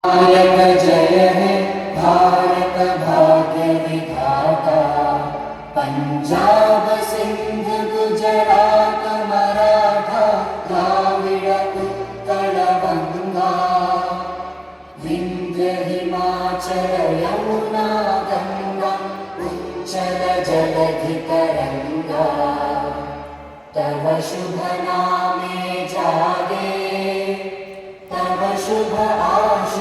नायक जय हे भारत भाग्य विधाता। पंजाब सिंध गुजरात मराठा द्राविड उत्कल गंगा। विंध्य हिमाचल यमुना गंगा उच्चल जलधि तरंगा। तव शुभ नामे जागे तव शुभ आश